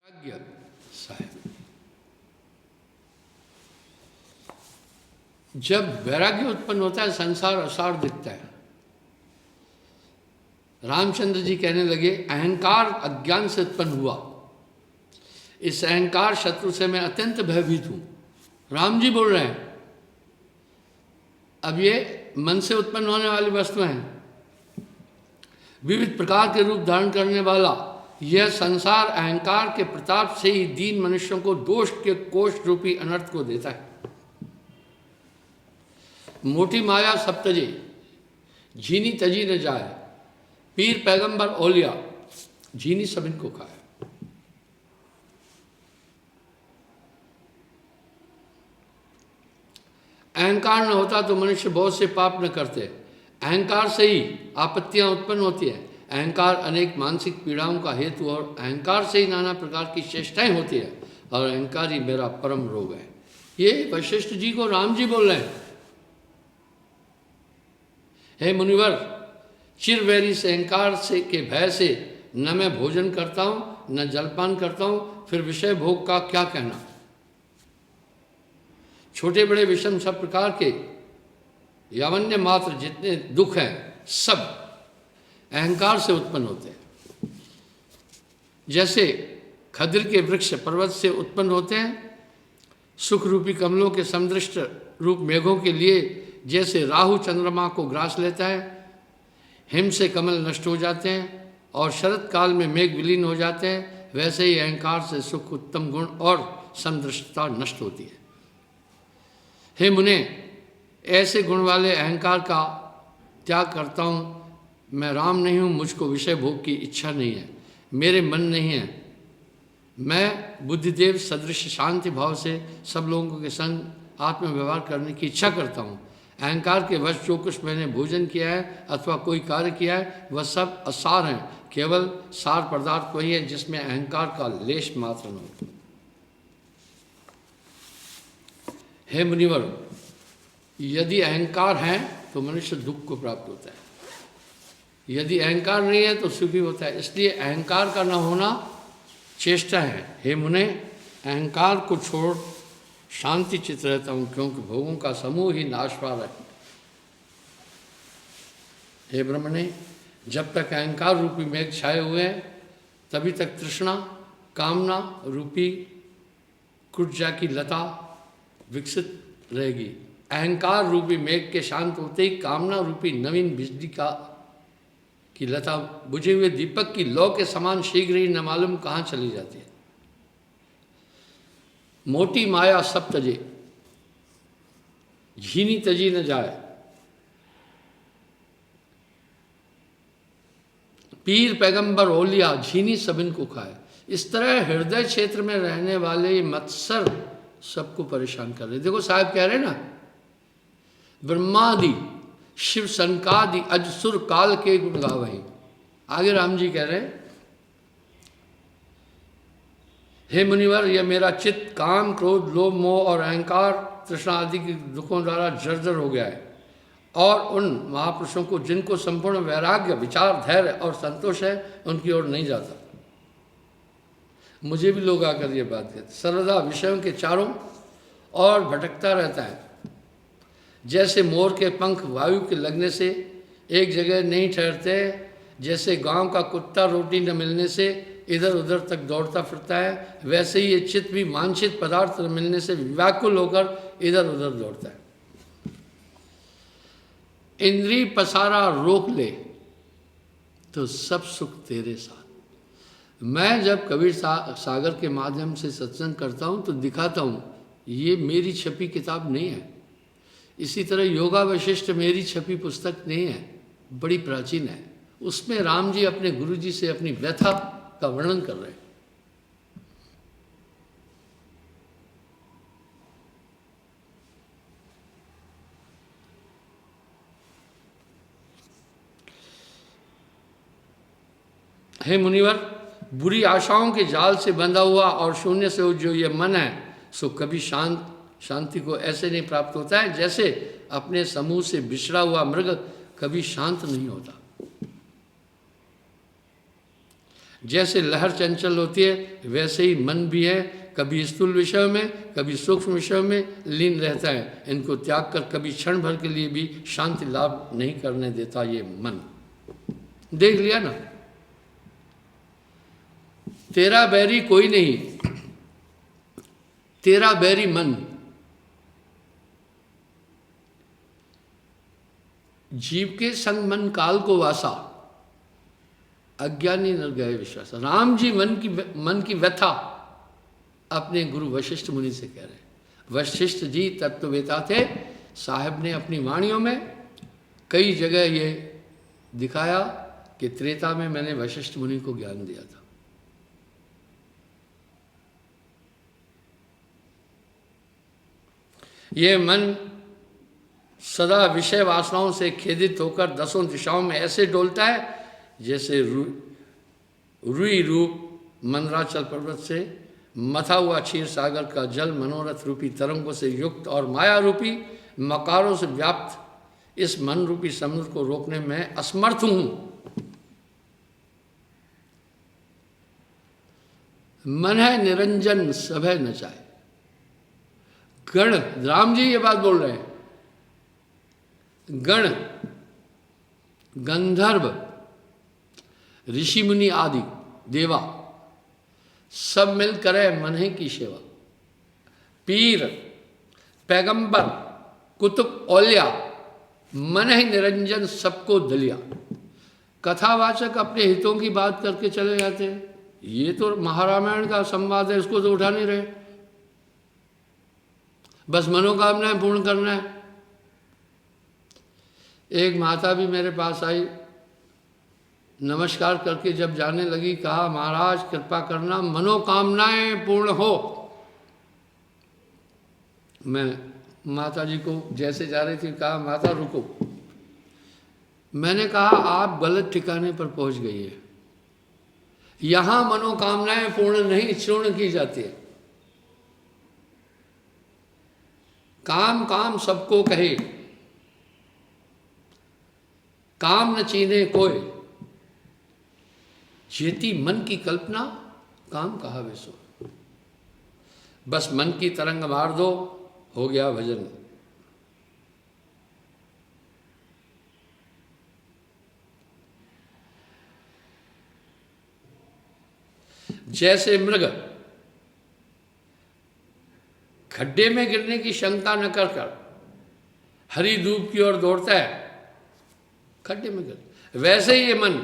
वैराग्य साहब, जब वैराग्य उत्पन्न होता है संसार असार दिखता है। रामचंद्र जी कहने लगे अहंकार अज्ञान से उत्पन्न हुआ, इस अहंकार शत्रु से मैं अत्यंत भयभीत हूं। राम जी बोल रहे हैं अब ये मन से उत्पन्न होने वाली वस्तुएं हैं, विविध प्रकार के रूप धारण करने वाला यह संसार अहंकार के प्रताप से ही दीन मनुष्यों को दोष के कोष रूपी अनर्थ को देता है। मोटी माया सब तजे, झीनी तजी न जाए, पीर पैगंबर ओलिया, झीनी सब इनको खाए। अहंकार न होता तो मनुष्य बहुत से पाप न करते। अहंकार से ही आपत्तियां उत्पन्न होती है। अहंकार अनेक मानसिक पीड़ाओं का हेतु और अहंकार से ही नाना प्रकार की चेष्टाएं होती है और अहंकार ही मेरा परम रोग है। ये वशिष्ठ जी को राम जी बोल रहे हैं, हे मुनिवर, चिरवैरी से अहंकार से के भय से न मैं भोजन करता हूं न जलपान करता हूं, फिर विषय भोग का क्या कहना। छोटे बड़े विषम सब प्रकार के यावन्य मात्र जितने दुख हैं सब अहंकार से उत्पन्न होते हैं। जैसे खद्र के वृक्ष पर्वत से उत्पन्न होते हैं, सुख रूपी कमलों के समदृष्ट रूप मेघों के लिए जैसे राहु चंद्रमा को ग्रास लेता है, हिम से कमल नष्ट हो जाते हैं और शरद काल में मेघ विलीन हो जाते हैं, वैसे ही अहंकार से सुख उत्तम गुण और समदृष्टता नष्ट होती है। हे मुने, ऐसे गुण वाले अहंकार का त्याग करता हूँ। मैं राम नहीं हूँ, मुझको विषय भोग की इच्छा नहीं है, मेरे मन नहीं है। मैं बुद्धिदेव सदृश शांति भाव से सब लोगों के संग आत्म व्यवहार करने की इच्छा करता हूँ। अहंकार के वश जो कुछ मैंने भोजन किया है अथवा कोई कार्य किया है वह सब असार हैं, केवल सार पदार्थ वही है जिसमें अहंकार का लेश मात्र न हो। हे मुनिवर, यदि अहंकार है तो मनुष्य दुख को प्राप्त होता है, यदि अहंकार नहीं है तो सुखी होता है। इसलिए अहंकार का न होना चेष्टा है। हे मुने, अहंकार को छोड़ शांति चित रहता हूँ, क्योंकि भोगों का समूह ही नाशवान है। हे ब्रह्मणे, जब तक अहंकार रूपी मेघ छाए हुए हैं तभी तक तृष्णा कामना रूपी कुर्जा की लता विकसित रहेगी। अहंकार रूपी मेघ के शांत होते ही कामना रूपी नवीन बिजली की लता बुझे हुए दीपक की लौ के समान शीघ्र ही न मालूम कहाँ चली जाती है। मोटी माया सब तजे, झीनी तजी न जाए, पीर पैगंबर ओलिया, झीनी सब इनको खाए। इस तरह हृदय क्षेत्र में रहने वाले मत्सर सबको परेशान कर रहे। देखो साहब कह रहे ना, ब्रह्मादि शिव संकादि अजसुर काल के गुण गावहीं। आगे राम जी कह रहे हैं, हे मुनिवर, यह मेरा चित्त काम क्रोध लोभ मोह और अहंकार तृष्णा आदि के दुखों द्वारा जर्जर हो गया है और उन महापुरुषों को जिनको संपूर्ण वैराग्य विचार धैर्य और संतोष है उनकी ओर नहीं जाता। मुझे भी लोग आकर ये बात कहते, सर्वदा विषयों के चारों और भटकता रहता है। जैसे मोर के पंख वायु के लगने से एक जगह नहीं ठहरते, जैसे गांव का कुत्ता रोटी न मिलने से इधर उधर तक दौड़ता फिरता है, वैसे ही ये चित्त भी वांछित पदार्थ न मिलने से व्याकुल होकर इधर उधर दौड़ता है। इंद्रिय पसारा रोक ले तो सब सुख तेरे साथ। मैं जब कबीर सागर के माध्यम से सत्संग करता हूँ तो दिखाता हूँ ये मेरी छपी किताब नहीं है। इसी तरह योगा वशिष्ठ मेरी छपी पुस्तक नहीं है, बड़ी प्राचीन है। उसमें राम जी अपने गुरु जी से अपनी व्यथा का वर्णन कर रहे हैं। हे मुनिवर, बुरी आशाओं के जाल से बंधा हुआ और शून्य से जो ये मन है सो कभी शांति को ऐसे नहीं प्राप्त होता है जैसे अपने समूह से बिछड़ा हुआ मृग कभी शांत नहीं होता। जैसे लहर चंचल होती है वैसे ही मन भी है, कभी स्थूल विषय में कभी सूक्ष्म विषय में लीन रहता है। इनको त्याग कर कभी क्षण भर के लिए भी शांति लाभ नहीं करने देता ये मन। देख लिया ना, तेरा बैरी कोई नहीं, तेरा बैरी मन। जीव के संग मन काल को वासा, अज्ञानी नर गए विश्वास। राम जी मन की व्यथा अपने गुरु वशिष्ठ मुनि से कह रहे हैं। वशिष्ठ जी तत्ववेता थे, साहब ने अपनी वाणियों में कई जगह ये दिखाया कि त्रेता में मैंने वशिष्ठ मुनि को ज्ञान दिया था। ये मन सदा विषय वासनाओं से खेदित होकर दसों दिशाओं में ऐसे डोलता है जैसे रुई रूप मंदराचल पर्वत से मथा हुआ क्षीर सागर का जल मनोरथ रूपी तरंगों से युक्त और माया रूपी मकारों से व्याप्त इस मन रूपी समुद्र को रोकने में असमर्थ हूं। मन है निरंजन सभय नचाए। गण, राम जी ये बात बोल रहे हैं, गण गंधर्व ऋषि मुनि आदि देवा सब मिल करे मन ही की सेवा। पीर पैगंबर कुतुब औलिया मन ही निरंजन सबको दलिया। कथावाचक अपने हितों की बात करके चले जाते हैं। ये तो महारामायण का संवाद है, इसको तो उठा नहीं रहे, बस मनोकामनाएं पूर्ण करना है। एक माता भी मेरे पास आई, नमस्कार करके जब जाने लगी कहा महाराज कृपा करना मनोकामनाएं पूर्ण हो। मैं माता जी को जैसे जा रही थी कहा माता रुको। मैंने कहा आप गलत ठिकाने पर पहुंच गई है, यहां मनोकामनाएं पूर्ण नहीं चूर्ण की जाती है। काम काम सबको कहे, काम न चीने कोई, जेती मन की कल्पना काम कहा वैसो। बस मन की तरंग मार दो, हो गया भजन। जैसे मृग खड्डे में गिरने की शंका न कर कर हरी धूप की ओर दौड़ता है, खड्डे में गिर, वैसे ही ये मन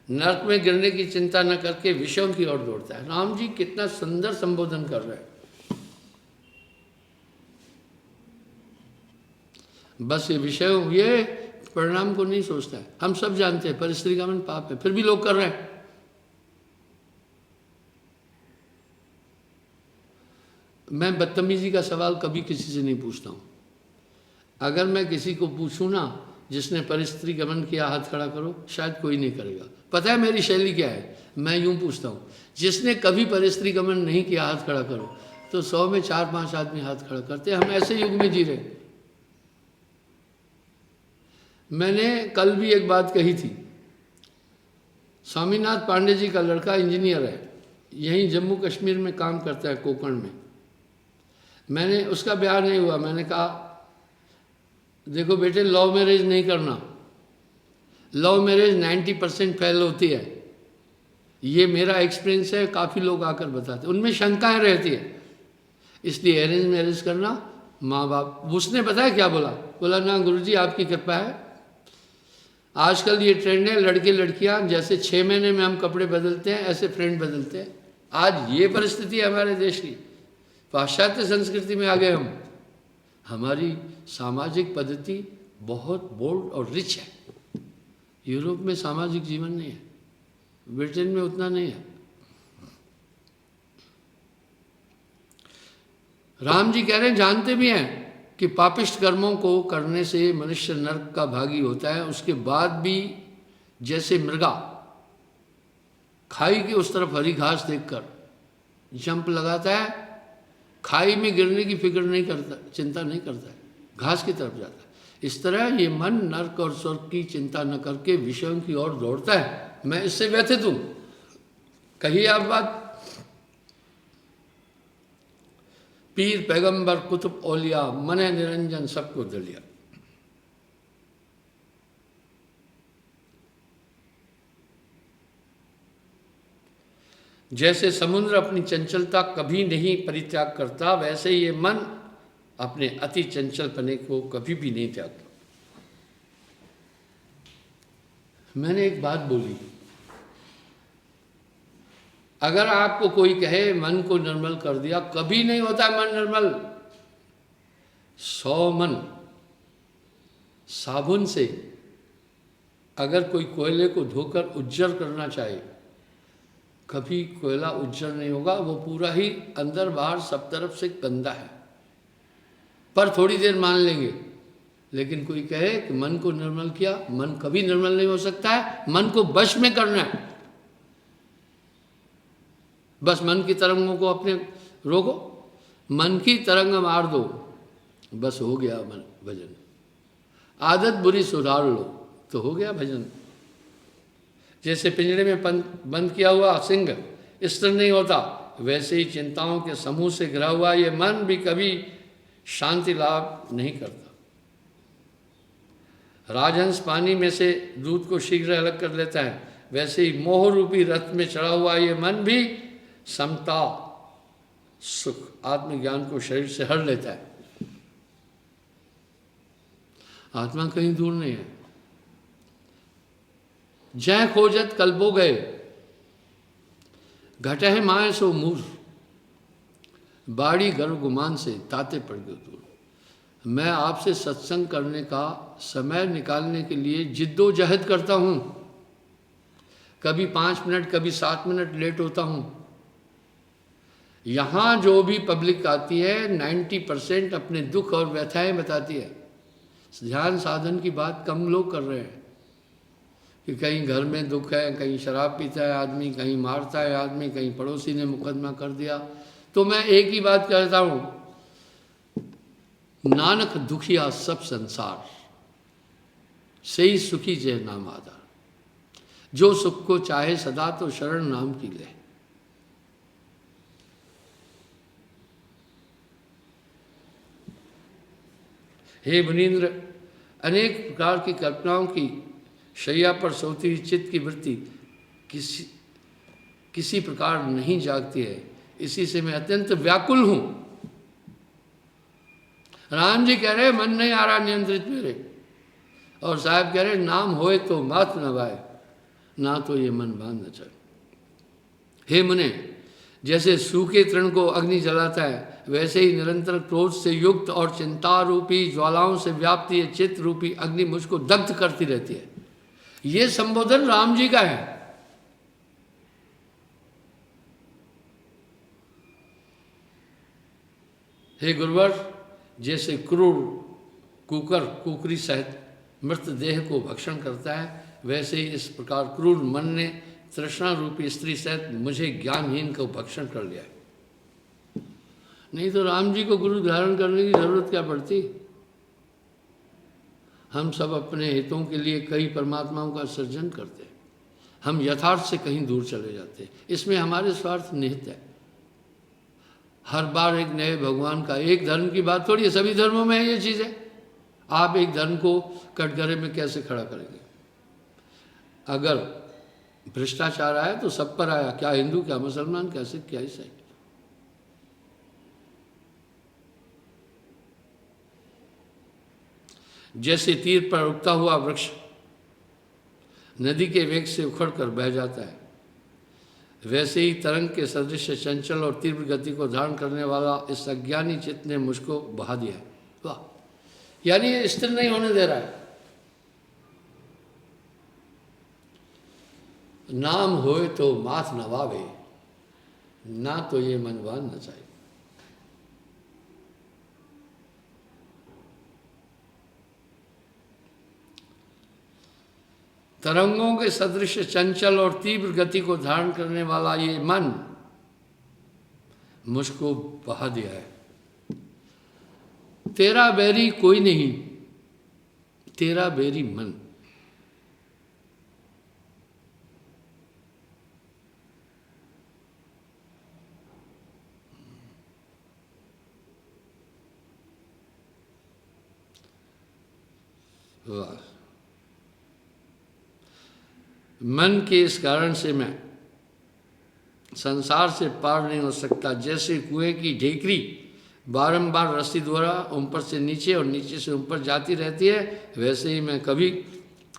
नरक में गिरने की चिंता न करके विषयों की ओर दौड़ता है। राम जी कितना सुंदर संबोधन कर रहे हैं। बस ये विषय ये परिणाम को नहीं सोचता है। हम सब जानते हैं परिस्त्री का मन पाप है, फिर भी लोग कर रहे हैं। मैं बदतमीजी का सवाल कभी किसी से नहीं पूछता हूं। अगर मैं किसी को पूछूं ना जिसने परिस्त्री गमन किया हाथ खड़ा करो, शायद कोई नहीं करेगा। पता है मेरी शैली क्या है? मैं यूं पूछता हूं जिसने कभी परिस्त्री गमन नहीं किया हाथ खड़ा करो, तो 100 में 4-5 आदमी हाथ खड़ा करते। हम ऐसे युग में जी रहे। मैंने कल भी एक बात कही थी। स्वामीनाथ पांडे जी का लड़का इंजीनियर है, यहीं जम्मू कश्मीर में काम करता है, कोकण में। मैंने उसका ब्याह नहीं हुआ, मैंने कहा देखो बेटे लव मैरिज नहीं करना, लव मैरिज 90% फेल होती है। ये मेरा एक्सपीरियंस है, काफ़ी लोग आकर बताते, उनमें शंकाएं रहती है, इसलिए अरेंज मैरिज करना। माँ बाप, उसने बताया क्या बोला? बोला ना गुरुजी आपकी कृपा है, आजकल ये ट्रेंड है, लड़के लड़कियां जैसे 6 महीने में हम कपड़े बदलते हैं ऐसे फ्रेंड बदलते हैं। आज ये परिस्थिति है हमारे देश की, पाश्चात्य संस्कृति में आ गए हम। हमारी सामाजिक पद्धति बहुत बोल्ड और रिच है। यूरोप में सामाजिक जीवन नहीं है, ब्रिटेन में उतना नहीं है। राम जी कह रहे हैं, जानते भी हैं कि पापिष्ट कर्मों को करने से मनुष्य नरक का भागी होता है। उसके बाद भी जैसे मृगा खाई के उस तरफ हरी घास देखकर जंप लगाता है, खाई में गिरने की फिक्र नहीं करता, चिंता नहीं करता है, घास की तरफ जाता है। इस तरह ये मन नरक और स्वर्ग की चिंता न करके विषयों की ओर दौड़ता है। मैं इससे व्यथित हूँ। कही आप बात। पीर पैगंबर कुतुब औलिया मने निरंजन सबको दलिया। जैसे समुद्र अपनी चंचलता कभी नहीं परित्याग करता, वैसे ये मन अपने अति चंचलपने को कभी भी नहीं त्यागता। मैंने एक बात बोली, अगर आपको कोई कहे मन को निर्मल कर दिया, कभी नहीं होता मन निर्मल। 100 मन साबुन से अगर कोई कोयले को धोकर उज्जर करना चाहे, कभी कोयला उज्जर नहीं होगा, वो पूरा ही अंदर बाहर सब तरफ से गंदा है। पर थोड़ी देर मान लेंगे, लेकिन कोई कहे कि मन को निर्मल किया, मन कभी निर्मल नहीं हो सकता है। मन को वश में करना है, बस मन की तरंगों को अपने रोको, मन की तरंग मार दो, बस हो गया मन भजन। आदत बुरी सुधार लो तो हो गया भजन। जैसे पिंजरे में बंद किया हुआ सिंह स्थिर नहीं होता, वैसे ही चिंताओं के समूह से घिरा हुआ ये मन भी कभी शांति लाभ नहीं करता। राजहंस पानी में से दूध को शीघ्र अलग कर लेता है, वैसे ही मोह रूपी रथ में चढ़ा हुआ ये मन भी समता सुख आत्मज्ञान को शरीर से हर लेता है। आत्मा कहीं दूर नहीं है। जय खोजत कल्पो गए, घटह माए सो मूर, बाड़ी गर्भ गुमान से ताते पड़ गए दूर। मैं आपसे सत्संग करने का समय निकालने के लिए जिद्दोजहद करता हूँ, कभी 5 मिनट कभी 7 मिनट लेट होता हूँ। यहाँ जो भी पब्लिक आती है 90% अपने दुख और व्यथाएं बताती है। ध्यान साधन की बात कम लोग कर रहे हैं कि कहीं घर में दुख है, कहीं शराब पीता है आदमी, कहीं मारता है आदमी, कहीं पड़ोसी ने मुकदमा कर दिया। तो मैं एक ही बात कहता हूँ, नानक दुखिया सब संसार, सही सुखी जय नाम आधार। जो सुख को चाहे सदा तो शरण नाम की ले। हे मुनीन्द्र, अनेक प्रकार की कल्पनाओं की शैया पर सोती हुई चित्त की वृत्ति किसी प्रकार नहीं जागती है, इसी से मैं अत्यंत व्याकुल हूं। राम जी कह रहे मन नहीं आ रहा नियंत्रित मेरे, और साहब कह रहे नाम होए तो मात न वाए, ना तो ये मन बांध न चले। हे मुने, जैसे सूखे तृण को अग्नि जलाता है, वैसे ही निरंतर क्रोध से युक्त और चिंता रूपी ज्वालाओं से व्याप्त ये चित्त रूपी अग्नि मुझको दग्ध करती रहती है। ये संबोधन राम जी का है। हे गुरुवर, जैसे क्रूर कुकर कुकरी सहित मृत देह को भक्षण करता है, वैसे ही इस प्रकार क्रूर मन ने तृष्णा रूपी स्त्री सहित मुझे ज्ञानहीन को भक्षण कर लिया है। नहीं तो राम जी को गुरु धारण करने की जरूरत क्या पड़ती। हम सब अपने हितों के लिए कई परमात्माओं का सर्जन करते हैं, हम यथार्थ से कहीं दूर चले जाते हैं, इसमें हमारे स्वार्थ निहित है। हर बार एक नए भगवान का, एक धर्म की बात थोड़ी है, सभी धर्मों में है ये चीज़ें। आप एक धर्म को कटघरे में कैसे खड़ा करेंगे? अगर भ्रष्टाचार आया तो सब पर आया, क्या हिंदू, क्या मुसलमान, क्या सिख, क्या ईसाई। जैसे तीर पर उगता हुआ वृक्ष नदी के वेग से उखड़कर बह जाता है, वैसे ही तरंग के सदृश चंचल और तीव्र गति को धारण करने वाला इस अज्ञानी चित्त ने मुझको बहा दिया है। वाह, यानी ये स्थिर नहीं होने दे रहा है। नाम होए तो माथ नवावे, ना तो ये मनवान न चाहिए। तरंगों के सदृश चंचल और तीव्र गति को धारण करने वाला ये मन मुझको बहा दिया है। तेरा बैरी कोई नहीं, तेरा बैरी मन। वाह। मन के इस कारण से मैं संसार से पार नहीं हो सकता। जैसे कुएं की ढेकरी बारंबार रस्सी द्वारा ऊपर से नीचे और नीचे से ऊपर जाती रहती है, वैसे ही मैं कभी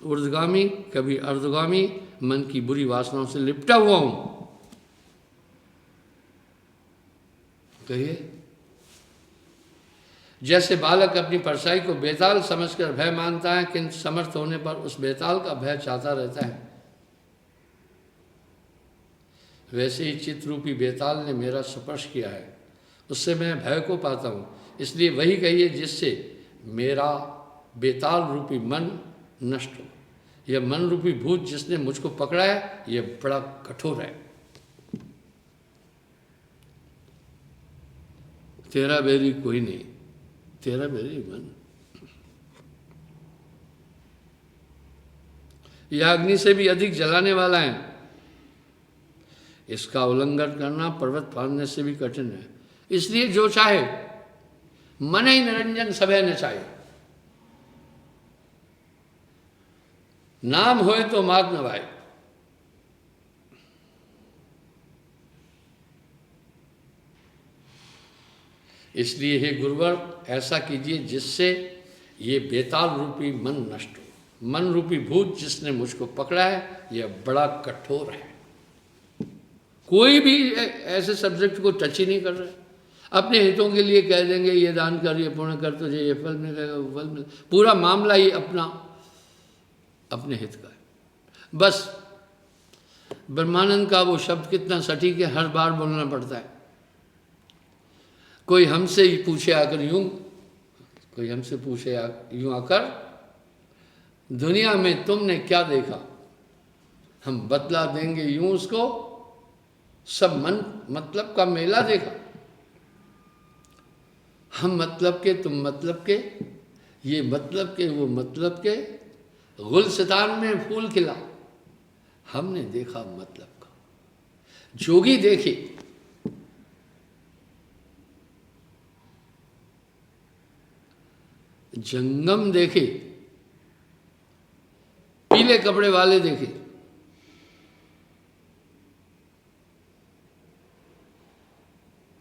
ऊर्ध्वगामी कभी अर्धगामी मन की बुरी वासनाओं से लिपटा हुआ हूं। कहिए, जैसे बालक अपनी परछाई को बेताल समझकर भय मानता है, किंतु समर्थ होने पर उस बेताल का भय चाहता रहता है, वैसे ही चित्तरूपी बेताल ने मेरा स्पर्श किया है, उससे मैं भय को पाता हूँ। इसलिए वही कहिए जिससे मेरा बेताल रूपी मन नष्ट हो। यह मन रूपी भूत जिसने मुझको पकड़ा है, यह बड़ा कठोर है। तेरा बैरी कोई नहीं, तेरा बैरी मन। यह अग्नि से भी अधिक जलाने वाला है। इसका उल्लंघन करना पर्वत फाड़ने से भी कठिन है। इसलिए जो चाहे मन ही निरंजन सभय न चाहे, नाम होए तो मार्ग न भाए। इसलिए हे गुरुवर, ऐसा कीजिए जिससे ये बेताल रूपी मन नष्ट हो। मन रूपी भूत जिसने मुझको पकड़ा है, यह बड़ा कठोर है। कोई भी ऐसे सब्जेक्ट को टच ही नहीं कर रहा है। अपने हितों के लिए कह देंगे ये दान कर, ये पुण्य कर, तुझे ये फल मिलेगा, वो फल मिलेगा। पूरा मामला ही अपने हित का है। बस ब्रह्मानंद का वो शब्द कितना सटीक है, हर बार बोलना पड़ता है। कोई हमसे ही पूछे आकर यूं, कोई हमसे पूछे यूं आकर, दुनिया में तुमने क्या देखा, हम बतला देंगे यूं उसको, सब मन मतलब का मेला देखा। हम मतलब के, तुम मतलब के, ये मतलब के, वो मतलब के, गुलसितान में फूल खिला, हमने देखा मतलब का। जोगी देखे, जंगम देखे, पीले कपड़े वाले देखे,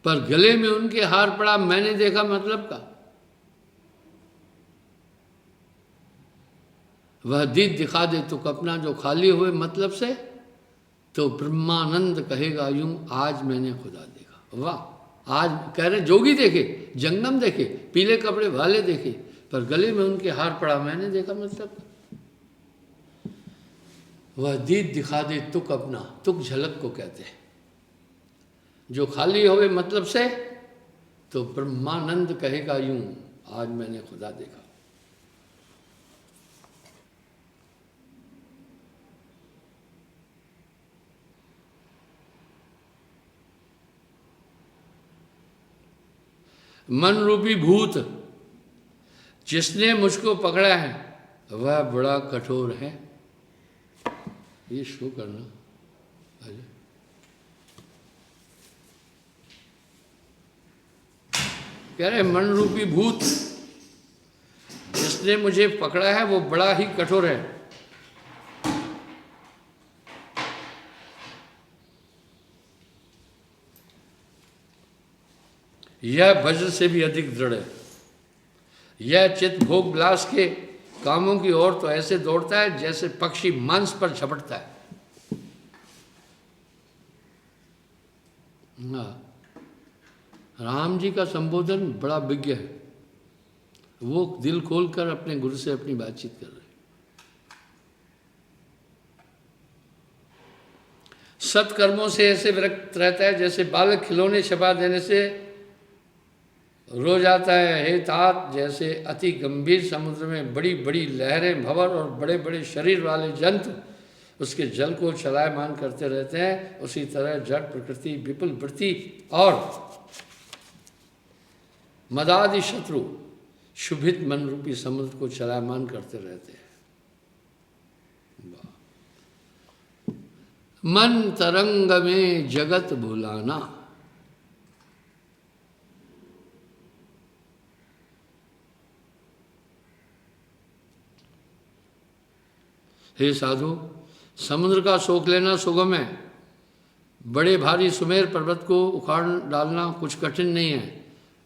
पर गले में उनके हार पड़ा, मैंने देखा मतलब का। वह दीद दिखा दे तो अपना जो खाली हुए मतलब से, तो ब्रह्मानंद कहेगा यूं, आज मैंने खुदा देखा। वाह। आज कह रहे जोगी देखे, जंगम देखे, पीले कपड़े वाले देखे, पर गले में उनके हार पड़ा, मैंने देखा मतलब। वह दीद दिखा दे तुक अपना, तुक झलक को कहते हैं। जो खाली होवे मतलब से, तो ब्रह्मानंद कहेगा यूं, आज मैंने खुदा देखा। मन रूपी भूत जिसने मुझको पकड़ा है, वह बड़ा कठोर है। ये शो करना कह रहे, मन रूपी भूत जिसने मुझे पकड़ा है, वो बड़ा ही कठोर है। यह वज्र से भी अधिक दृढ़ है। यह चित्त भोग विलास के कामों की ओर तो ऐसे दौड़ता है जैसे पक्षी मांस पर झपटता है। राम जी का संबोधन बड़ा विज्ञ है। वो दिल खोलकर अपने गुरु से अपनी बातचीत कर रहे हैं। सत्कर्मों से ऐसे विरक्त रहता है जैसे बालक खिलौने छपा देने से रो जाता है। हे तात, जैसे अति गंभीर समुद्र में बड़ी बड़ी लहरें, भंवर और बड़े बड़े शरीर वाले जंतु उसके जल को चलायमान करते रहते हैं, उसी तरह जड़ प्रकृति विपुल वृत्ति और मदादि शत्रु शुभित मन रूपी समुद्र को चलायमान करते रहते हैं। मन तरंग में जगत भुलाना। हे साधु, समुद्र का शोक लेना सुगम है, बड़े भारी सुमेर पर्वत को उखाड़ डालना कुछ कठिन नहीं है,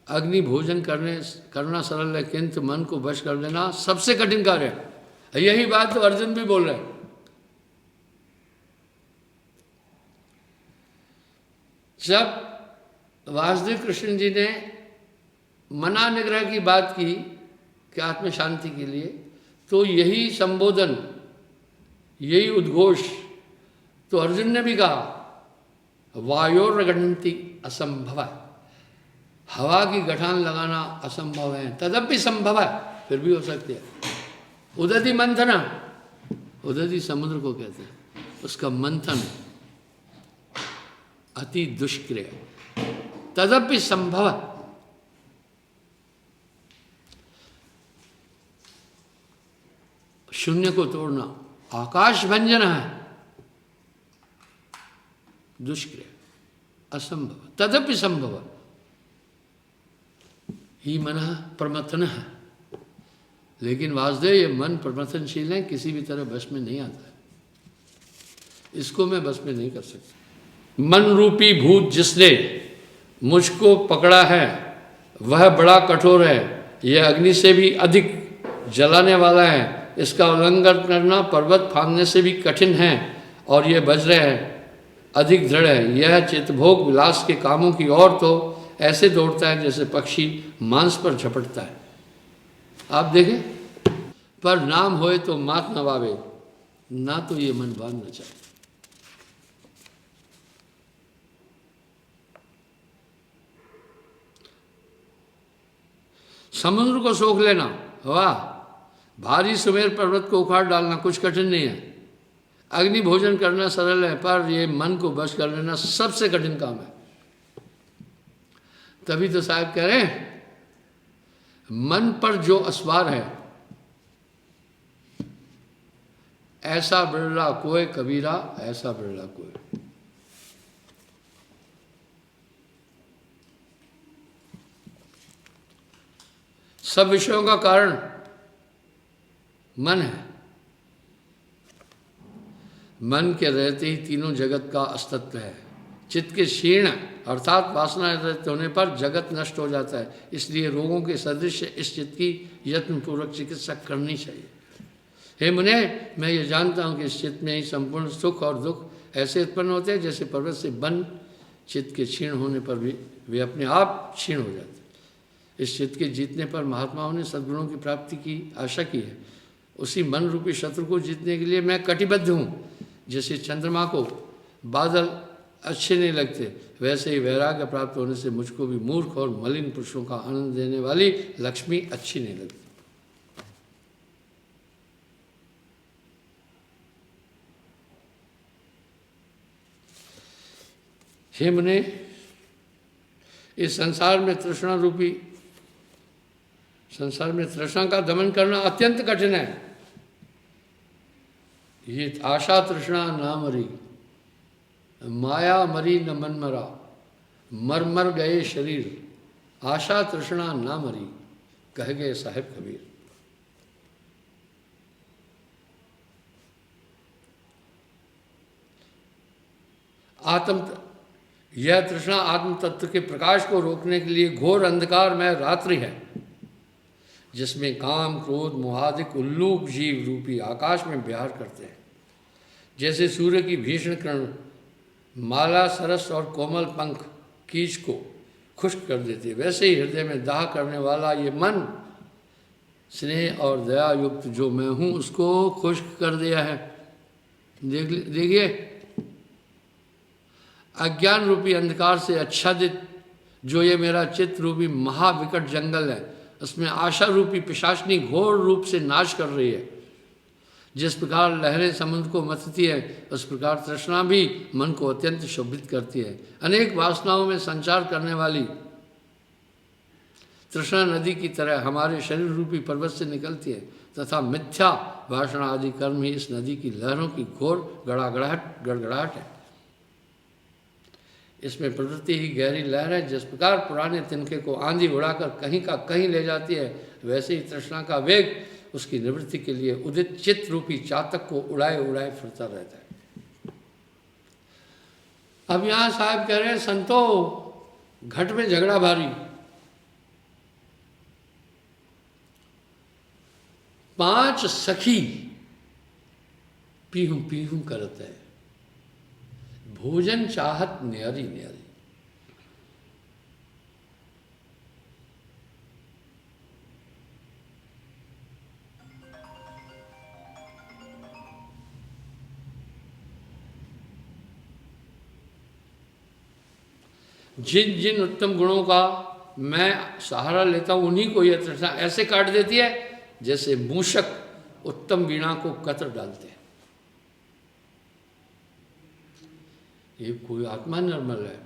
अग्नि भोजन करना सरल है, किंतु मन को वश कर लेना सबसे कठिन कार्य है। यही बात तो अर्जुन भी बोल रहे हैं। जब वासुदेव कृष्ण जी ने मना निग्रह की बात की कि आत्म शांति के लिए, तो यही संबोधन, यही उद्घोष तो अर्जुन ने भी कहा, वायोर्गणन्ति असंभव, हवा की गठान लगाना असंभव है, तदपि संभव है, फिर भी हो सकती है। उदधि मंथन, उदधि समुद्र को कहते हैं, उसका मंथन अति दुष्क्रिय, तदपि संभव। शून्य को तोड़ना आकाश भंजन है, दुष्क्रिय, असंभव, तदपि संभव। ही मन प्रमथन है, लेकिन वासुदेव ये मन प्रमथनशील है, किसी भी तरह बस में नहीं आता है, इसको मैं बस में नहीं कर सकता। मन रूपी भूत जिसने मुझको पकड़ा है वह बड़ा कठोर है, यह अग्नि से भी अधिक जलाने वाला है, इसका उल्लंघन करना पर्वत फांदने से भी कठिन है, और यह वज्र है अधिक दृढ़ है, यह चित्तभोग विलास के कामों की ओर तो ऐसे दौड़ता है जैसे पक्षी मांस पर झपटता है। आप देखें, पर नाम होए तो मात न वावे, ना तो ये मन बांधना चाहिए। समुद्र को सोख लेना, वाह, भारी सुमेर पर्वत को उखाड़ डालना कुछ कठिन नहीं है, अग्नि भोजन करना सरल है, पर ये मन को बश कर लेना सबसे कठिन काम है। तभी तो साहब कह रहे हैं, मन पर जो असवार है ऐसा बिरला कोई कबीरा, ऐसा बिरला कोई। सब विषयों का कारण मन है, मन के रहते ही तीनों जगत का अस्तित्व है। चित्त के क्षीण अर्थात वासना रहित होने पर जगत नष्ट हो जाता है, इसलिए रोगों के सदृश इस चित्त की यत्नपूर्वक चिकित्सा करनी चाहिए। हे मुने, मैं ये जानता हूँ कि इस चित्त में ही संपूर्ण सुख और दुख ऐसे उत्पन्न होते हैं जैसे पर्वत से बन चित्त के क्षीण होने पर भी वे अपने आप क्षीण हो जाते हैं। इस चित्त के जीतने पर महात्माओं ने सद्गुणों की प्राप्ति की आशा की है। उसी मन रूपी शत्रु को जीतने के लिए मैं कटिबद्ध हूँ। जैसे चंद्रमा को बादल अच्छे नहीं लगते, वैसे ही वैराग्य प्राप्त होने से मुझको भी मूर्ख और मलिन पुरुषों का आनंद देने वाली लक्ष्मी अच्छी नहीं लगती। हे मुने, इस संसार में तृष्णा का दमन करना अत्यंत कठिन है। ये आशा तृष्णा ना मरी, माया मरी न मन मरा, मर मर गए शरीर, आशा तृष्णा ना मरी, कह गए साहिब कबीर। यह तृष्णा आत्म तत्व के प्रकाश को रोकने के लिए घोर अंधकार में रात्रि है, जिसमें काम क्रोध मोहादिक उल्लूक जीव रूपी आकाश में विहार करते हैं। जैसे सूर्य की भीषण किरण माला सरस और कोमल पंख कीच को खुश्क कर देते, वैसे ही हृदय में दाह करने वाला ये मन स्नेह और दया युक्त जो मैं हूँ उसको खुश्क कर दिया है। देखिए, अज्ञान रूपी अंधकार से आच्छादित जो ये मेरा चित्त रूपी महाविकट जंगल है, उसमें आशा रूपी पिशाचनी घोर रूप से नाश कर रही है। जिस प्रकार लहरें समुद्र को मथती है, उस प्रकार तृष्णा भी मन को अत्यंत शोभित करती है। अनेक वासनाओं में संचार करने वाली तृष्णा नदी की तरह हमारे शरीर रूपी पर्वत से निकलती है, तथा मिथ्या वासना आदि कर्म ही इस नदी की लहरों की घोर गड़गड़ाहट है। इसमें प्रवृत्ति ही गहरी लहर है। जिस प्रकार पुराने तिनके को आंधी उड़ाकर कहीं का कहीं ले जाती है, वैसे ही तृष्णा का वेग उसकी निवृत्ति के लिए उदित चित्त रूपी चातक को उड़ाए उड़ाए फिरता रहता है। अब यहाँ साहब कह रहे हैं, संतो घट में झगड़ा भारी, 5 सखी पीहू पीहू करते हैं, भोजन चाहत न्यारी न्यारी। जिन जिन उत्तम गुणों का मैं सहारा लेता हूं, उन्हीं को यह तृष्णा ऐसे काट देती है जैसे मूषक उत्तम वीणा को कतर डालते हैं। ये कोई आत्मा निर्मल है,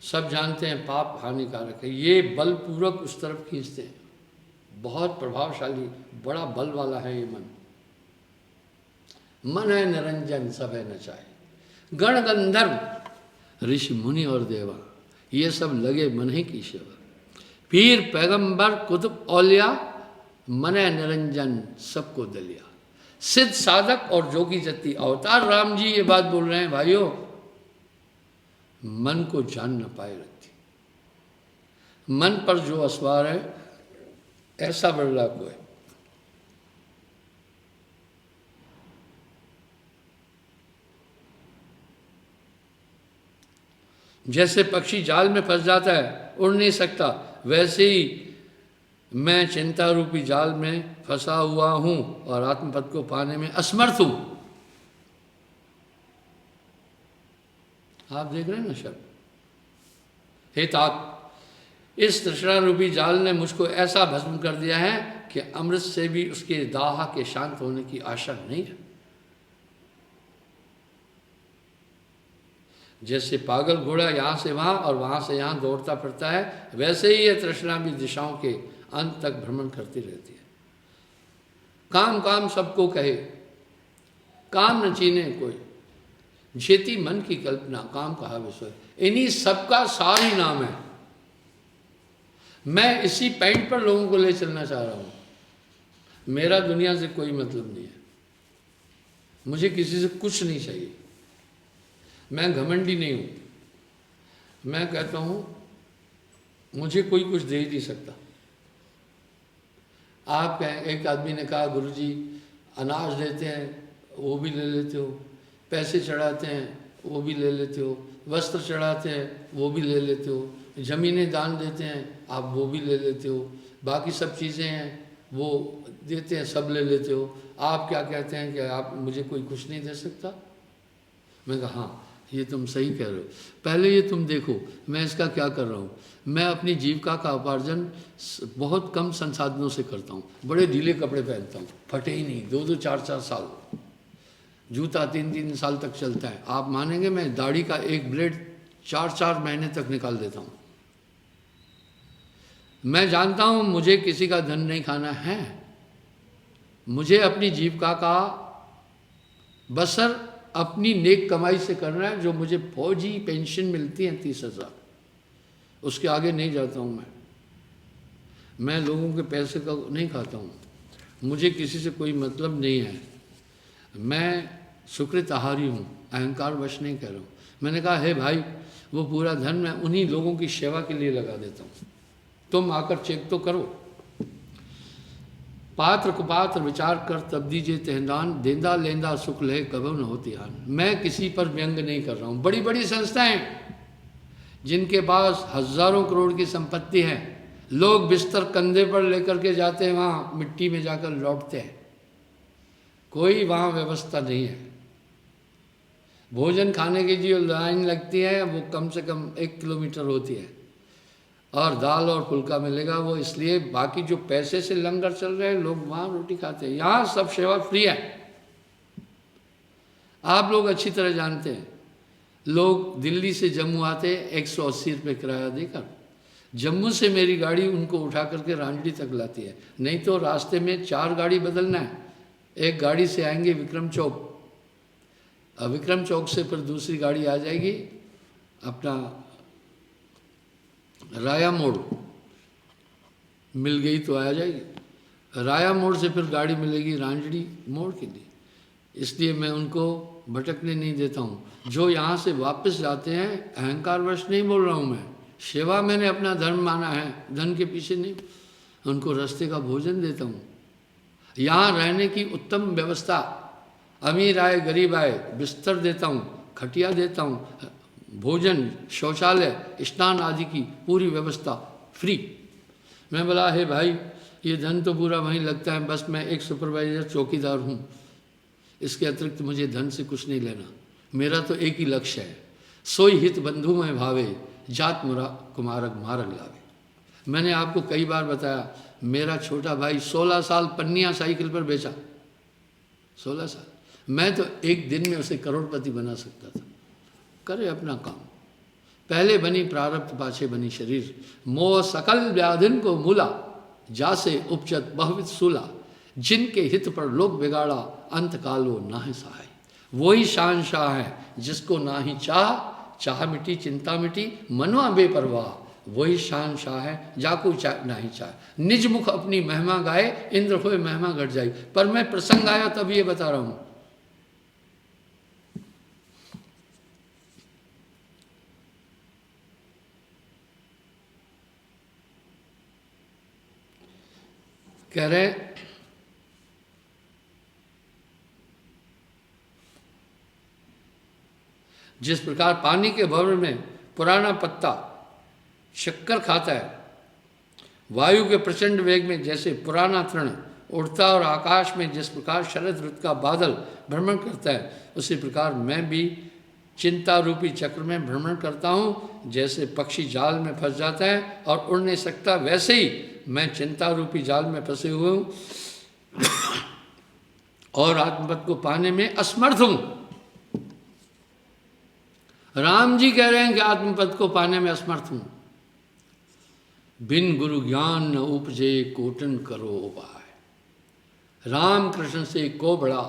सब जानते हैं पाप हानिकारक है, ये बलपूर्वक उस तरफ खींचते हैं। बहुत प्रभावशाली, बड़ा बल वाला है ये मन। मन है निरंजन, सब है नचाए। गण गंधर्व ऋषि मुनि और देवा, ये सब लगे मन ही की सेवा। पीर पैगंबर कुतुब औलिया, मन है निरंजन सबको दलिया। सिद्ध साधक और जोगी जति अवतार राम जी ये बात बोल रहे हैं, भाइयों मन को जान न पाए रखती। मन पर जो असवार है ऐसा बड़ला को है। जैसे पक्षी जाल में फंस जाता है, उड़ नहीं सकता, वैसे ही मैं चिंता रूपी जाल में फंसा हुआ हूं और आत्मपद को पाने में असमर्थ हूं। आप देख रहे हैं ना शब्द, हे तात, इस तृष्णा रूपी जाल ने मुझको ऐसा भस्म कर दिया है कि अमृत से भी उसके दाह के शांत होने की आशा नहीं है। जैसे पागल घोड़ा यहाँ से वहाँ और वहाँ से यहाँ दौड़ता फिरता है, वैसे ही यह तृष्णा भी दिशाओं के अंत तक भ्रमण करती रहती है। काम काम सबको कहे, काम न चीने कोई, जेती मन की कल्पना, काम कहा विषय। इन्हीं सबका सार ही नाम है। मैं इसी पॉइंट पर लोगों को ले चलना चाह रहा हूँ। मेरा दुनिया से कोई मतलब नहीं है, मुझे किसी से कुछ नहीं चाहिए। मैं घमंडी नहीं हूँ। मैं कहता हूँ मुझे कोई कुछ दे ही नहीं सकता। आप कहें, एक आदमी ने कहा गुरुजी अनाज देते हैं वो भी ले लेते हो, पैसे चढ़ाते हैं वो भी ले लेते हो, वस्त्र चढ़ाते हैं वो भी ले लेते हो, ज़मीनें दान देते हैं आप वो भी ले लेते हो, बाकी सब चीज़ें हैं वो देते हैं सब ले लेते हो। आप क्या कहते हैं कि आप मुझे कोई कुछ नहीं दे सकता? मैं कहा हाँ, ये तुम सही कह रहे हो। पहले ये तुम देखो मैं इसका क्या कर रहा हूँ। मैं अपनी जीविका का उपार्जन बहुत कम संसाधनों से करता हूँ। बड़े ढीले कपड़े पहनता हूँ, फटे ही नहीं, 2-2, 4-4 साल, जूता 3-3 साल तक चलता है। आप मानेंगे मैं दाढ़ी का एक ब्लेड 4-4 महीने तक निकाल देता हूँ। मैं जानता हूँ मुझे किसी का धन नहीं खाना है, मुझे अपनी जीविका का बसर अपनी नेक कमाई से करना है। जो मुझे फौजी पेंशन मिलती है 30,000, उसके आगे नहीं जाता हूँ मैं लोगों के पैसे का नहीं खाता हूँ, मुझे किसी से कोई मतलब नहीं है। मैं सुकृत आहारी हूँ, अहंकार वश नहीं कह रहा हूँ। मैंने कहा हे भाई, वो पूरा धन मैं उन्हीं लोगों की सेवा के लिए लगा देता हूँ, तुम आकर चेक तो करो। पात्र कुपात्र विचार कर तब दीजिए तेहदान, देंदा लेंदा सुख ले कबो न होती हान। मैं किसी पर व्यंग नहीं कर रहा हूँ। बड़ी बड़ी संस्थाएं जिनके पास हजारों करोड़ की संपत्ति है, लोग बिस्तर कंधे पर लेकर के जाते हैं, वहाँ मिट्टी में जाकर लौटते हैं, कोई वहाँ व्यवस्था नहीं है। भोजन खाने की जो लाइन लगती है वो कम से कम 1 किलोमीटर होती है, और दाल और फुल्का मिलेगा वो इसलिए, बाकी जो पैसे से लंगर चल रहे हैं लोग वहाँ रोटी खाते हैं। यहाँ सब सेवा फ्री है। आप लोग अच्छी तरह जानते हैं, लोग दिल्ली से जम्मू आते 180 रुपये किराया देकर, जम्मू से मेरी गाड़ी उनको उठा करके रांडली तक लाती है, नहीं तो रास्ते में 4 गाड़ी बदलना है। एक गाड़ी से आएंगे विक्रम चौक, विक्रम चौक से फिर दूसरी गाड़ी आ जाएगी अपना राया मोड़, मिल गई तो आ जाएगी, राया मोड़ से फिर गाड़ी मिलेगी रांजड़ी मोड़ के लिए, इसलिए मैं उनको भटकने नहीं देता हूँ। जो यहाँ से वापस जाते हैं, अहंकारवश नहीं बोल रहा हूँ मैं, सेवा मैंने अपना धर्म माना है, धन के पीछे नहीं, उनको रास्ते का भोजन देता हूँ। यहाँ रहने की उत्तम व्यवस्था, अमीर आए गरीब आए बिस्तर देता हूँ, खटिया देता हूँ, भोजन, शौचालय, स्नान आदि की पूरी व्यवस्था फ्री। मैं बोला हे भाई, ये धन तो पूरा वहीं लगता है, बस मैं एक सुपरवाइजर चौकीदार हूँ, इसके अतिरिक्त मुझे धन से कुछ नहीं लेना। मेरा तो एक ही लक्ष्य है, सोई हित बंधु में भावे, जात मुरा कुमारक मार्ग लावे। मैंने आपको कई बार बताया, मेरा छोटा भाई 16 साल पन्निया साइकिल पर बेचा, 16 साल। मैं तो एक दिन में उसे करोड़पति बना सकता था। करे अपना काम, पहले बनी प्रारब्ध पाछे बनी शरीर, मोह सकल व्याधिन को मूला, जासे उपजत बहुविध सूला, जिनके हित पर लोग बिगाड़ा, अंत कालो नाहि सहाय। वही शहंशाह है जिसको ना ही चाह मिटी चिंता मिटी, मनवा बेपरवाह, वही शहंशाह है जाको ना ही चाह। निज मुख अपनी महिमा गाए, इंद्र होए महिमा घट जाई। पर मैं प्रसंग आया तब ये बता रहा हूँ। कह रहे जिस प्रकार पानी के भंवर में पुराना पत्ता शक्कर खाता है, वायु के प्रचंड वेग में जैसे पुराना तृण उड़ता और आकाश में जिस प्रकार शरद ऋतु का बादल भ्रमण करता है, उसी प्रकार मैं भी चिंता रूपी चक्र में भ्रमण करता हूँ। जैसे पक्षी जाल में फंस जाता है और उड़ नहीं सकता, वैसे ही मैं चिंता रूपी जाल में फंसे हुए हूँ और आत्मपद को पाने में असमर्थ हूँ। राम जी कह रहे हैं कि आत्मपद को पाने में असमर्थ हूँ। बिन गुरु ज्ञान न उपजे कोटन करो उपाय, राम कृष्ण से को बड़ा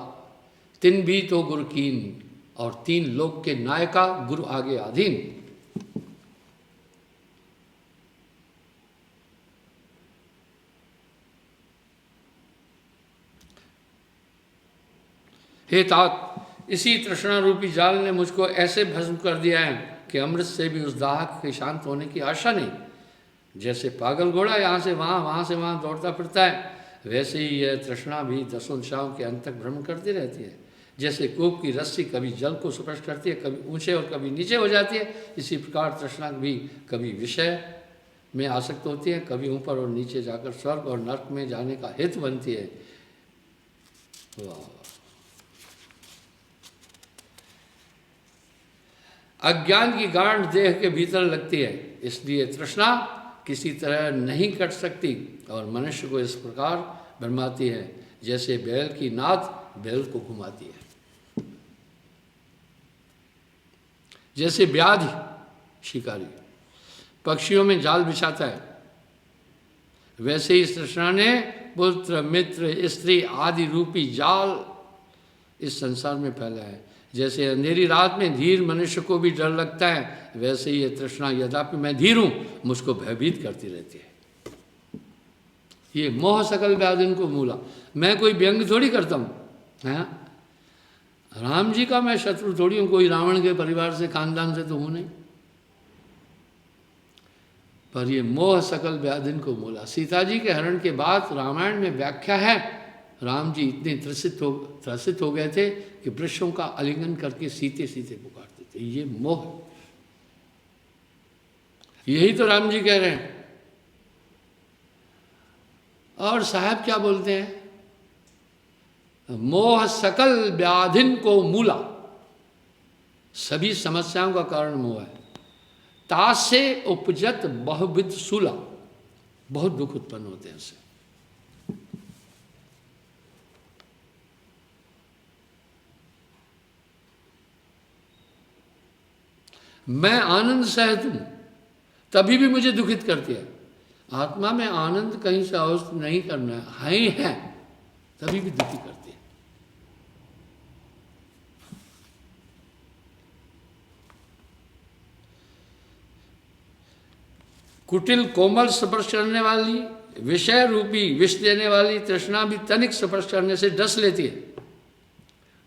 तिन भी तो गुरु कीन, और 3 लोक के नायका गुरु आगे अधीन। हे तात, इसी तृष्णा रूपी जाल ने मुझको ऐसे भस्म कर दिया है कि अमृत से भी उस दाहक के शांत होने की आशा नहीं। जैसे पागल घोड़ा यहाँ से वहाँ से वहाँ दौड़ता फिरता है, वैसे ही यह तृष्णा भी 10 दिशाओं के अंत तक भ्रमण करती रहती है। जैसे कूप की रस्सी कभी जल को स्पर्श करती है, कभी ऊंचे और कभी नीचे हो जाती है, इसी प्रकार तृष्णा भी कभी विषय में आसक्त होती है, कभी ऊपर और नीचे जाकर स्वर्ग और नरक में जाने का हेतु बनती है। अज्ञान की गांठ देह के भीतर लगती है, इसलिए तृष्णा किसी तरह नहीं कट सकती और मनुष्य को इस प्रकार भरमाती है जैसे बैल की नाद बैल को घुमाती है। जैसे व्याधि शिकारी पक्षियों में जाल बिछाता है, वैसे ही तृष्णा ने पुत्र मित्र स्त्री आदि रूपी जाल इस संसार में फैला है। जैसे अंधेरी रात में धीर मनुष्य को भी डर लगता है, वैसे ही ये तृष्णा यद्यपि मैं धीर हूँ मुझको भयभीत करती रहती है। ये मोह सकल व्याधिन को मूला। मैं कोई व्यंग थोड़ी करता हूँ, है राम जी का मैं शत्रु थोड़ी हूँ, कोई रावण के परिवार से खानदान से तो हूँ नहीं। पर ये मोह सकल व्याधिन को मूला। सीता जी के हरण के बाद रामायण में व्याख्या है, राम जी इतने त्रसित हो गए थे कि वृक्षों का आलिंगन करके सीते सीते पुकारते थे। ये मोह, यही तो राम जी कह रहे हैं। और साहब क्या बोलते हैं, मोह सकल व्याधिन को मूला। सभी समस्याओं का कारण मोह है। तासे उपजत बहुविध सूला, बहुत दुख उत्पन्न होते हैं इससे। मैं आनंद सहित हूं तभी भी मुझे दुखित करती है। आत्मा में आनंद कहीं से अवस्थ नहीं करना है ही है, तभी भी दुखी करती है। कुटिल कोमल स्पर्श करने वाली विषय रूपी विष देने वाली तृष्णा भी तनिक स्पर्श करने से डस लेती है।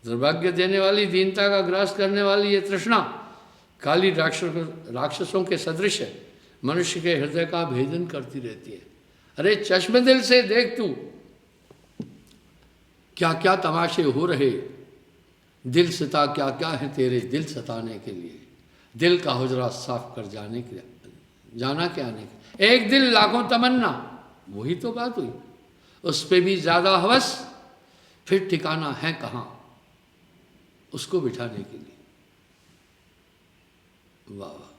दुर्भाग्य देने वाली, दीनता का ग्रास करने वाली ये तृष्णा काली राक्षसों के सदृश है, मनुष्य के हृदय का भेदन करती रहती है। अरे चश्मे दिल से देख तू, क्या क्या तमाशे हो रहे, दिल सता क्या क्या है तेरे दिल सताने के लिए, दिल का हुजरा साफ कर जाने के जाना के आने के, एक दिल लाखों तमन्ना, वही तो बात हुई। उस पे भी ज्यादा हवस, फिर ठिकाना है कहाँ उसको बिठाने के लिए। वाह वाह,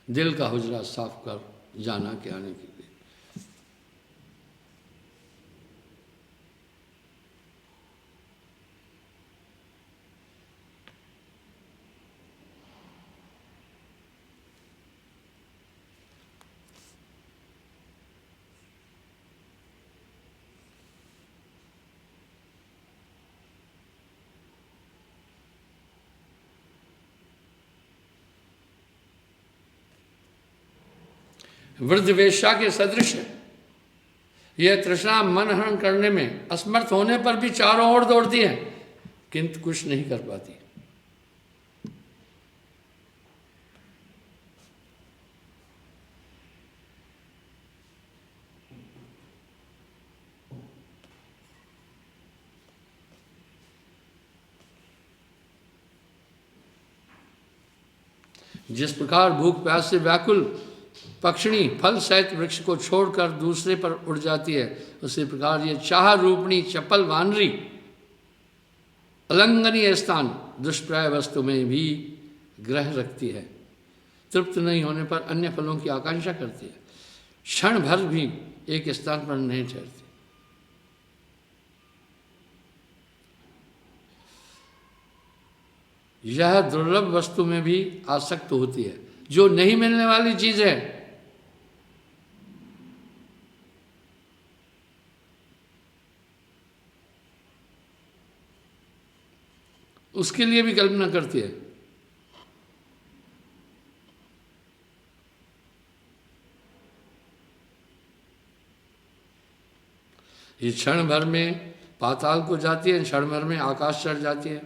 दिल का हुजरा साफ कर जाना के आने के लिए। वृद्ध वेश्या के सदृश है यह तृष्णा, मन हरण करने में असमर्थ होने पर भी चारों ओर दौड़ती है, किंतु कुछ नहीं कर पाती। जिस प्रकार भूख प्यास से व्याकुल पक्षिणी फल सहित वृक्ष को छोड़कर दूसरे पर उड़ जाती है, उसी प्रकार ये चाह रूपणी चपल वानरी अलंघनीय स्थान दुष्प्राय वस्तु में भी ग्रह रखती है। तृप्त नहीं होने पर अन्य फलों की आकांक्षा करती है, क्षण भर भी एक स्थान पर नहीं ठहरती। यह दुर्लभ वस्तु में भी आसक्त होती है, जो नहीं मिलने वाली चीज है उसके लिए भी कल्पना करती है। ये क्षण भर में पाताल को जाती है, क्षण भर में आकाश चढ़ जाती है।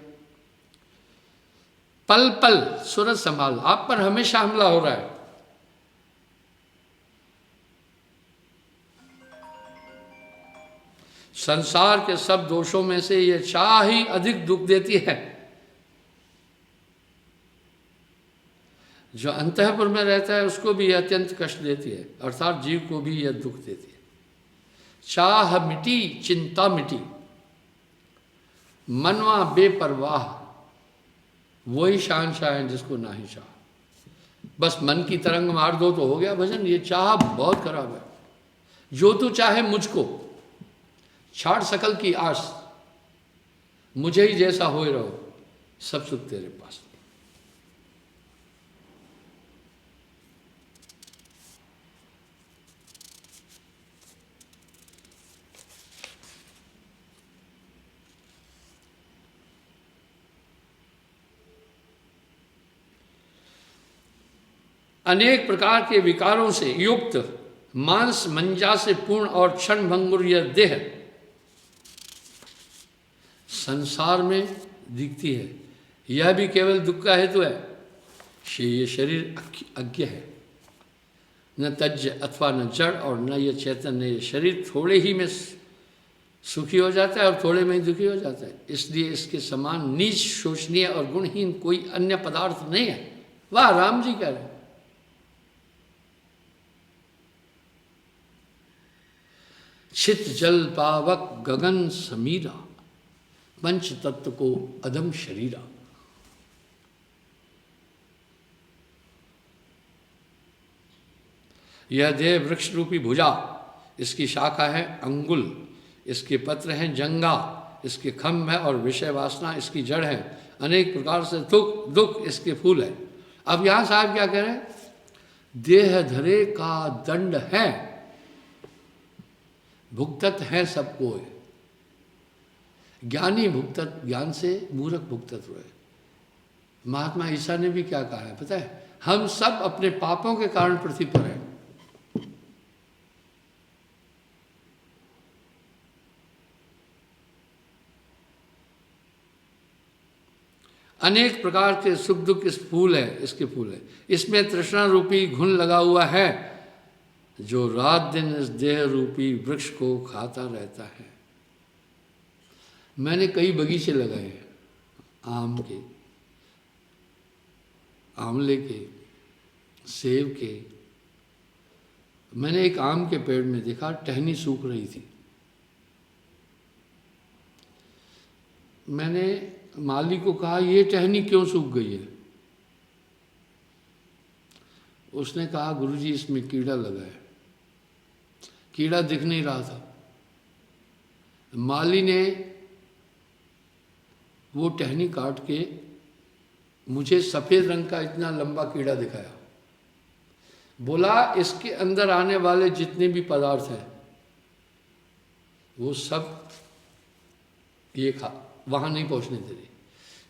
पल पल सूरज संभाल, आप पर हमेशा हमला हो रहा है। संसार के सब दोषों में से यह चाह ही अधिक दुख देती है। जो अंतःपुर में रहता है उसको भी यह अत्यंत कष्ट देती है, अर्थात जीव को भी यह दुख देती है। चाह मिटी चिंता मिटी, मनवा बेपरवाह, वही शहंशाह है जिसको ना ही चाह। बस मन की तरंग मार दो तो हो गया भजन। ये चाह बहुत खराब है। जो तू चाहे मुझको, छाड़ सकल की आस, मुझे ही जैसा होए रहो, सब सुख तेरे पास। अनेक प्रकार के विकारों से युक्त मांस मंजा से पूर्ण और क्षण भंगुर यह देह संसार में दिखती है, यह भी केवल दुख का हेतु है। ये शरीर अज्ञ है, न तज्ज अथवा न जड़ और न ये चैतन्य। ये शरीर थोड़े ही में सुखी हो जाता है और थोड़े में ही दुखी हो जाता है, इसलिए इसके समान नीच शोचनीय और गुणहीन कोई अन्य पदार्थ नहीं है। वाह, राम जी कह रहे हैं। छित जल पावक गगन समीरा, पंच तत्व को अदम शरीरा। यह देह वृक्ष रूपी भुजा, इसकी शाखा है अंगुल, इसके पत्र हैं जंगा, इसके खम्भ है और विषय वासना इसकी जड़ है। अनेक प्रकार से दुख दुख इसके फूल है। अब यहां साहब क्या कह रहे हैं? देह धरे का दंड है, भुगतत है सबको। ज्ञानी भुगतत ज्ञान से, मूर्ख भुगतत रोए। महात्मा ईसा ने भी क्या कहा है पता है? हम सब अपने पापों के कारण पृथ्वी पर हैं। अनेक प्रकार के सुख दुख इस फूल है, इसके फूल है। इसमें तृष्णा रूपी घुन लगा हुआ है जो रात दिन इस देह रूपी वृक्ष को खाता रहता है। मैंने कई बगीचे लगाए हैं, आम के, आंवले के, सेब के। मैंने एक आम के पेड़ में देखा टहनी सूख रही थी। मैंने माली को कहा ये टहनी क्यों सूख गई है? उसने कहा गुरुजी इसमें कीड़ा लगा है। कीड़ा दिख नहीं रहा था। माली ने वो टहनी काट के मुझे सफ़ेद रंग का इतना लंबा कीड़ा दिखाया। बोला इसके अंदर आने वाले जितने भी पदार्थ हैं वो सब ये वहाँ नहीं पहुँचने दे रही।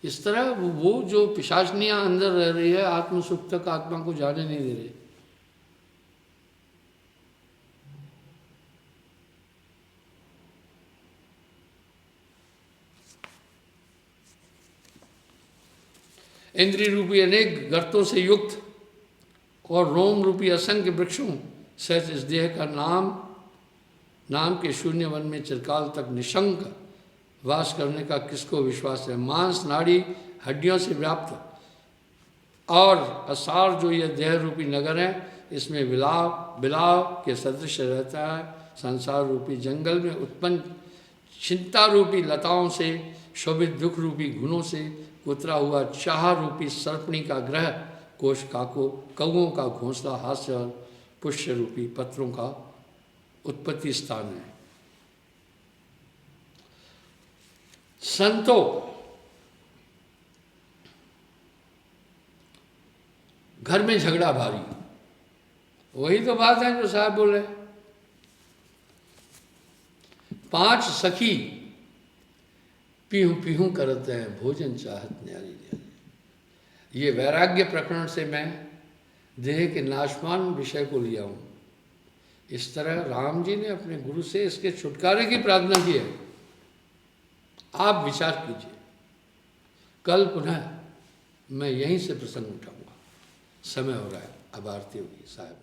इस तरह वो जो पिशाचनियाँ अंदर रह रही है आत्म सुख तक आत्मा को जाने नहीं दे रही। इंद्रिय रूपी अनेक गर्तों से युक्त और रोम रूपी असंख्य वृक्षों सहित इस देह का नाम के शून्य वन में चिरकाल तक निशंक वास करने का किसको विश्वास है? मांस नाड़ी हड्डियों से व्याप्त और असार जो यह देह रूपी नगर है इसमें बिलाव के सदृश रहता है। संसार रूपी जंगल में उत्पन्न चिंता रूपी लताओं से शोभित दुख रूपी गुणों से उतरा हुआ चाह रूपी सर्पणी का ग्रह कोश कौओं का घोंसला हास्य और पुष्य रूपी पत्रों का उत्पत्ति स्थान है। संतो घर में झगड़ा भारी, वही तो बात है जो साहब बोल रहे। 5 सखी पीहू पीहू करते हैं भोजन चाहत न्यारी न्यारी। ये वैराग्य प्रकरण से मैं देह के नाशवान विषय को लिया हूँ। इस तरह राम जी ने अपने गुरु से इसके छुटकारे की प्रार्थना की है। आप विचार कीजिए। कल पुनः मैं यहीं से प्रसंग उठाऊंगा। समय हो रहा है, अब आरती होगी साहब।